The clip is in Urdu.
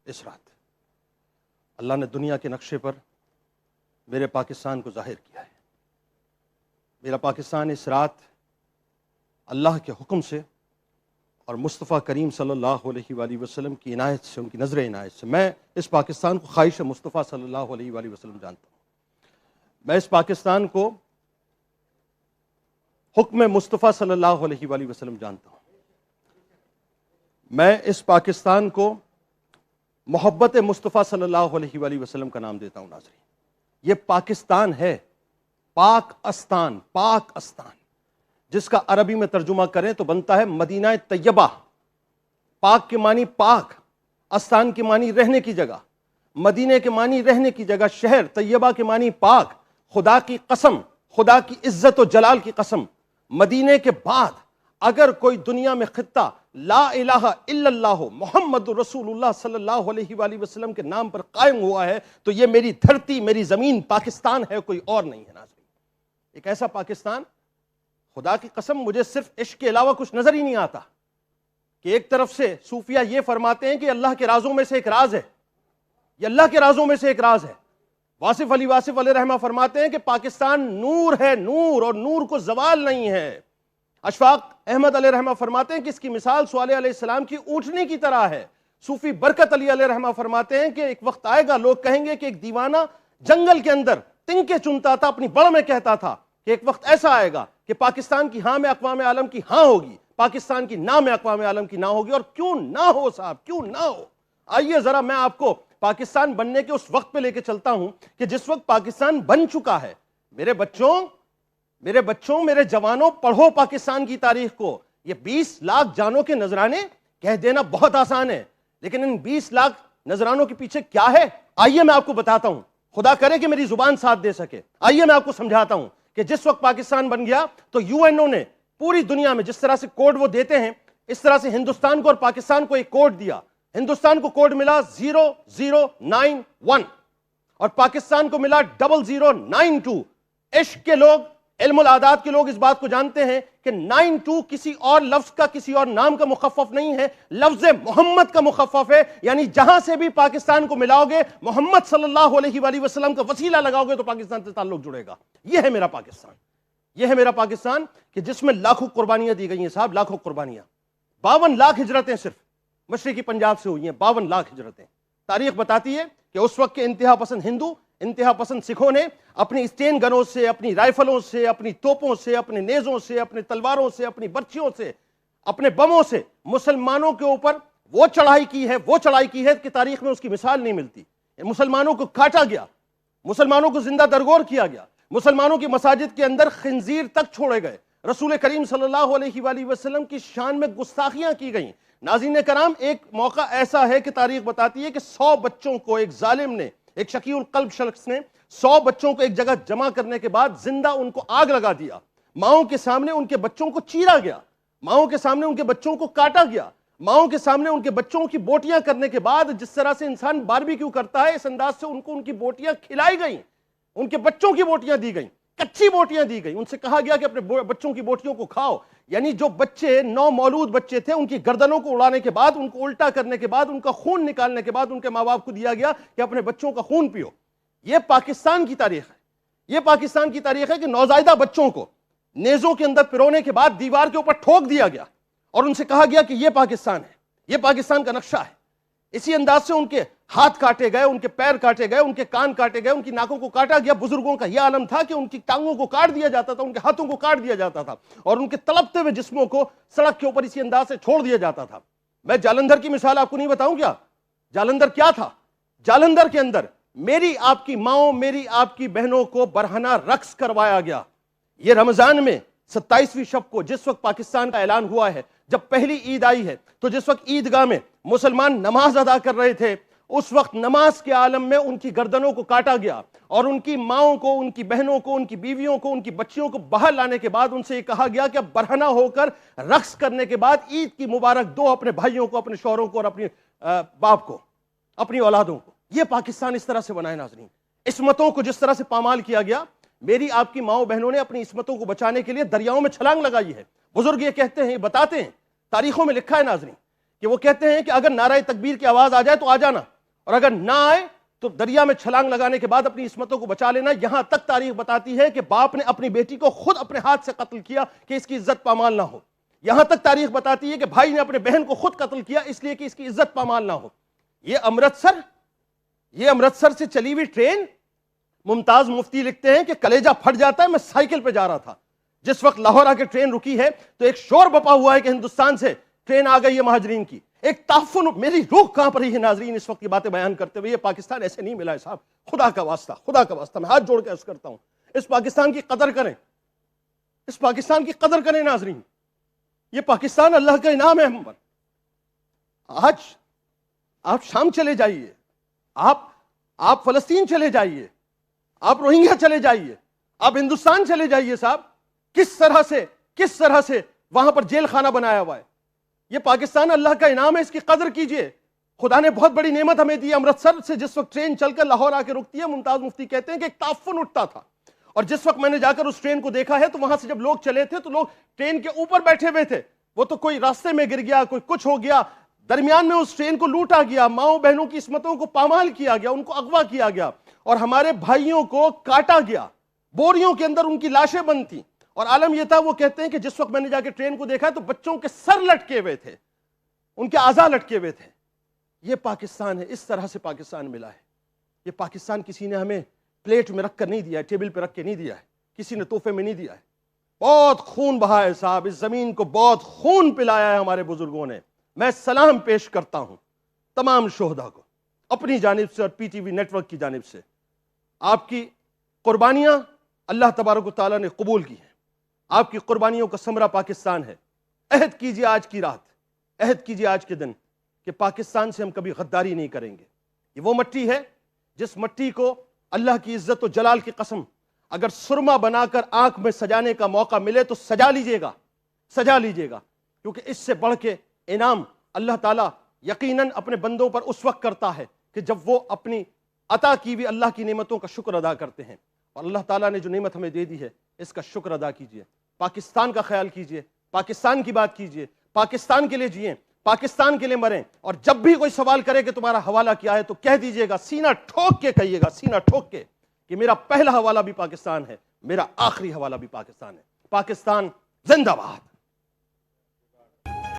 اس رات اللہ نے دنیا کے نقشے پر میرے پاکستان کو ظاہر کیا ہے۔ میرا پاکستان اس رات اللہ کے حکم سے اور مصطفیٰ کریم صلی اللہ علیہ وآلہ وسلم کی عنایت سے، ان کی نظر عنایت سے، میں اس پاکستان کو خواہش مصطفیٰ صلی اللہ علیہ وآلہ وسلم جانتا ہوں۔ میں اس پاکستان کو حکم مصطفیٰ صلی اللہ علیہ وآلہ وسلم جانتا ہوں۔ میں اس پاکستان کو محبت مصطفیٰ صلی اللہ علیہ وآلہ وسلم کا نام دیتا ہوں۔ ناظرین، یہ پاکستان ہے، پاک استان، پاک استان، جس کا عربی میں ترجمہ کریں تو بنتا ہے مدینہ طیبہ۔ پاک کے معنی پاک، استان کے معنی رہنے کی جگہ، مدینے کے معنی رہنے کی جگہ، شہر، طیبہ کے معنی پاک۔ خدا کی قسم، خدا کی عزت و جلال کی قسم، مدینے کے بعد اگر کوئی دنیا میں خطہ لا الہ الا اللہ محمد رسول اللہ صلی اللہ علیہ وآلہ وسلم کے نام پر قائم ہوا ہے تو یہ میری دھرتی، میری زمین پاکستان ہے، کوئی اور نہیں ہے۔ ناظرین، ایک ایسا پاکستان، خدا کی قسم مجھے صرف عشق کے علاوہ کچھ نظر ہی نہیں آتا کہ ایک طرف سے صوفیہ یہ فرماتے ہیں کہ اللہ کے رازوں میں سے ایک راز ہے، یہ اللہ کے رازوں میں سے ایک راز ہے۔ واصف علی واصف علیہ رحمہ فرماتے ہیں کہ پاکستان نور ہے، نور، اور نور کو زوال نہیں ہے۔ اشفاق احمد علیہ رحمہ فرماتے ہیں کہ اس کی مثال صالح علیہ السلام کی اونٹنی کی طرح ہے۔ صوفی برکت علی علیہ رحمہ فرماتے ہیں کہ ایک وقت آئے گا لوگ کہیں گے کہ ایک دیوانہ جنگل کے اندر تنکے چنتا تھا، اپنی بڑھ میں کہتا تھا کہ ایک وقت ایسا آئے گا کہ پاکستان کی ہاں میں اقوام عالم کی ہاں ہوگی، پاکستان کی نہ میں اقوام عالم کی نہ ہوگی، اور کیوں نہ ہو صاحب، کیوں نہ ہو۔ آئیے ذرا میں آپ کو پاکستان بننے کے اس وقت پہ لے کے چلتا ہوں کہ جس وقت پاکستان بن چکا ہے۔ میرے بچوں، میرے جوانوں، پڑھو پاکستان کی تاریخ کو۔ یہ 20 لاکھ جانوں کے نذرانے کہہ دینا بہت آسان ہے، لیکن ان 20 لاکھ نذرانوں کے پیچھے کیا ہے؟ آئیے میں آپ کو بتاتا ہوں، خدا کرے کہ میری زبان ساتھ دے سکے۔ آئیے میں آپ کو سمجھاتا ہوں کہ جس وقت پاکستان بن گیا تو یو این او نے پوری دنیا میں جس طرح سے کوڈ وہ دیتے ہیں، اس طرح سے ہندوستان کو اور پاکستان کو ایک کوڈ دیا۔ ہندوستان کو کوڈ ملا 0091 اور پاکستان کو ملا 0092۔ عشق کے لوگ، علم العادات کے لوگ اس بات کو جانتے ہیں کہ 92 کسی اور لفظ کا، کسی اور نام کا مخفف نہیں ہے، لفظ محمد کا مخفف ہے۔ یعنی جہاں سے بھی پاکستان کو ملاؤ گے، محمد صلی اللہ علیہ وآلہ وسلم کا وسیلہ لگاؤ گے تو پاکستان سے تعلق جڑے گا۔ یہ ہے میرا پاکستان، یہ ہے میرا پاکستان کہ جس میں لاکھوں قربانیاں دی گئی ہیں صاحب، لاکھوں قربانیاں۔ 52 لاکھ ہجرتیں صرف مشرقی پنجاب سے ہوئی ہیں، 52 لاکھ ہجرتیں۔ تاریخ بتاتی ہے کہ اس وقت کے انتہا پسند ہندو، انتہا پسند سکھوں نے اپنی اسٹین گنوں سے، اپنی رائفلوں سے، اپنی توپوں سے، اپنے نیزوں سے، اپنے تلواروں سے، اپنی برچیوں سے، اپنے بموں سے مسلمانوں کے اوپر وہ چڑھائی کی ہے کہ تاریخ میں اس کی مثال نہیں ملتی۔ مسلمانوں کو کاٹا گیا، مسلمانوں کو زندہ درگور کیا گیا، مسلمانوں کی مساجد کے اندر خنزیر تک چھوڑے گئے، رسول کریم صلی اللہ علیہ وآلہ وسلم کی شان میں گستاخیاں کی گئیں۔ ناظرین کرام، ایک موقع ایسا ہے کہ تاریخ بتاتی ہے کہ 100 بچوں کو ایک ظالم نے، ایک شقی القلب شخص نے 100 بچوں کو ایک جگہ جمع کرنے کے بعد زندہ ان کو آگ لگا دیا۔ ماؤں کے سامنے ان کے بچوں کو چیرا گیا، ماؤں کے سامنے ان کے بچوں کو کاٹا گیا، ماؤں کے سامنے ان کے بچوں کی بوٹیاں کرنے کے بعد جس طرح سے انسان باربیکیو کرتا ہے، اس انداز سے ان کو ان کی بوٹیاں کھلائی گئیں، ان کے بچوں کی بوٹیاں دی گئیں، کچی بوٹیاں دی گئیں۔ ان سے کہا گیا کہ اپنے بچوں کی بوٹیوں کو کھاؤ۔ یعنی جو بچے نو مولود بچے تھے، ان کی گردنوں کو اڑانے کے بعد، ان کو الٹا کرنے کے بعد، ان کا خون نکالنے کے بعد ان کے ماں باپ کو دیا گیا کہ اپنے بچوں کا خون پیو۔ یہ پاکستان کی تاریخ ہے، یہ پاکستان کی تاریخ ہے کہ نوزائیدہ بچوں کو نیزوں کے اندر پرونے کے بعد دیوار کے اوپر ٹھوک دیا گیا اور ان سے کہا گیا کہ یہ پاکستان ہے، یہ پاکستان کا نقشہ ہے۔ اسی انداز سے ان کے ہاتھ کاٹے گئے، ان کے پیر کاٹے گئے، ان کے کان کاٹے گئے، ان کی ناکوں کو کاٹا گیا۔ بزرگوں کا یہ عالم تھا کہ ان کی ٹانگوں کو کاٹ دیا جاتا تھا، ان کے ہاتھوں کو کاٹ دیا جاتا تھا، اور ان کے تڑپتے ہوئے جسموں کو سڑک کے اوپر اسی انداز سے چھوڑ دیا جاتا تھا۔ میں جالندھر کی مثال آپ کو نہیں بتاؤں کیا؟ جالندھر کیا تھا؟ جالندھر کے اندر میری آپ کی ماؤں، میری آپ کی بہنوں کو برہنہ رقص کروایا گیا۔ یہ رمضان میں 27ویں شب کو جس وقت پاکستان کا اعلان ہوا ہے، جب پہلی عید آئی ہے، تو جس وقت عیدگاہ میں مسلمان نماز ادا کر رہے تھے، اس وقت نماز کے عالم میں ان کی گردنوں کو کاٹا گیا اور ان کی ماؤں کو، ان کی بہنوں کو، ان کی بیویوں کو، ان کی بچیوں کو باہر لانے کے بعد ان سے یہ کہا گیا کہ اب برہنہ ہو کر رقص کرنے کے بعد عید کی مبارک دو اپنے بھائیوں کو، اپنے شوہروں کو اور اپنے باپ کو، اپنی اولادوں کو۔ یہ پاکستان اس طرح سے بنا ہے ناظرین۔ عصمتوں کو جس طرح سے پامال کیا گیا، میری آپ کی ماؤں بہنوں نے اپنی عصمتوں کو بچانے کے لیے دریاؤں میں چھلانگ لگائی ہے۔ بزرگ یہ کہتے ہیں، یہ بتاتے ہیں، تاریخوں میں لکھا ہے ناظرین، کہ وہ کہتے ہیں کہ اگر نعرہ تکبیر کی آواز آ جائے تو آ جانا، اور اگر نہ آئے تو دریا میں چھلانگ لگانے کے بعد اپنی عصمتوں کو بچا لینا. یہاں تک تاریخ بتاتی ہے کہ باپ نے اپنی بیٹی کو خود اپنے ہاتھ سے قتل کیا کہ اس کی عزت پامال نہ ہو. یہاں تک تاریخ بتاتی ہے کہ بھائی نے اپنے بہن کو خود قتل کیا اس لیے کہ اس کی عزت پامال نہ ہو. یہ امرتسر سے چلی ہوئی ٹرین، ممتاز مفتی لکھتے ہیں کہ کلیجہ پھٹ جاتا ہے. میں سائیکل پہ جا رہا تھا، جس وقت لاہور آ کے ٹرین رکی ہے تو ایک شور بپا ہوا ہے کہ ہندوستان سے ٹرین آ گئی ہے مہاجرین کی. ایک تعفن، میری روح کہاں پر ہے ناظرین اس وقت یہ باتیں بیان کرتے ہوئے. یہ پاکستان ایسے نہیں ملا ہے صاحب، خدا کا واسطہ میں ہاتھ جوڑ کے عرض کرتا ہوں، اس پاکستان کی قدر کریں، اس پاکستان کی قدر کریں ناظرین. یہ پاکستان اللہ کا انعام ہے ہم پر. آج آپ شام چلے جائیے، آپ فلسطین چلے جائیے، آپ روہنگیا چلے جائیے، آپ ہندوستان چلے جائیے صاحب، کس طرح سے وہاں پر جیل خانہ بنایا ہوا ہے. یہ پاکستان اللہ کا انعام ہے، اس کی قدر کیجئے. خدا نے بہت بڑی نعمت ہمیں دی. امرتسر سے جس وقت ٹرین چل کر لاہور آ کے رکتی ہے، ممتاز مفتی کہتے ہیں کہ ایک تعفن اٹھتا تھا. اور جس وقت میں نے جا کر اس ٹرین کو دیکھا ہے تو وہاں سے جب لوگ چلے تھے تو لوگ ٹرین کے اوپر بیٹھے ہوئے تھے. وہ تو کوئی راستے میں گر گیا، کوئی کچھ ہو گیا، درمیان میں اس ٹرین کو لوٹا گیا، ماؤں بہنوں کی عصمتوں کو پامال کیا گیا، ان کو اغوا کیا گیا اور ہمارے بھائیوں کو کاٹا گیا. بوریوں کے اندر ان کی لاشیں بند تھیں. اور عالم یہ تھا، وہ کہتے ہیں کہ جس وقت میں نے جا کے ٹرین کو دیکھا تو بچوں کے سر لٹکے ہوئے تھے، ان کے اعضاء لٹکے ہوئے تھے. یہ پاکستان ہے، اس طرح سے پاکستان ملا ہے. یہ پاکستان کسی نے ہمیں پلیٹ میں رکھ کر نہیں دیا ہے، ٹیبل پہ رکھ کے نہیں دیا ہے، کسی نے تحفے میں نہیں دیا ہے. بہت خون بہا ہے صاحب، اس زمین کو بہت خون پلایا ہے ہمارے بزرگوں نے. میں سلام پیش کرتا ہوں تمام شہداء کو اپنی جانب سے اور P T V network کی جانب سے. آپ کی قربانیاں اللہ تبارک و تعالیٰ نے قبول کی ہیں. آپ کی قربانیوں کا ثمرہ پاکستان ہے. عہد کیجئے آج کی رات، عہد کیجئے آج کے دن کہ پاکستان سے ہم کبھی غداری نہیں کریں گے. یہ وہ مٹی ہے جس مٹی کو اللہ کی عزت و جلال کی قسم اگر سرما بنا کر آنکھ میں سجانے کا موقع ملے تو سجا لیجئے گا، کیونکہ اس سے بڑھ کے انعام اللہ تعالیٰ یقیناً اپنے بندوں پر اس وقت کرتا ہے کہ جب وہ اپنی عطا کی بھی اللہ کی نعمتوں کا شکر ادا کرتے ہیں. اور اللہ تعالیٰ نے جو نعمت ہمیں دے دی ہے اس کا شکر ادا کیجئے. پاکستان کا خیال کیجئے، پاکستان کی بات کیجئے، پاکستان کے لیے جئیں، پاکستان کے لیے مریں. اور جب بھی کوئی سوال کرے کہ تمہارا حوالہ کیا ہے تو کہہ دیجئے گا، سینہ ٹھوک کے کہیے گا، سینہ ٹھوک کے، کہ میرا پہلا حوالہ بھی پاکستان ہے، میرا آخری حوالہ بھی پاکستان ہے. پاکستان زندہ باد.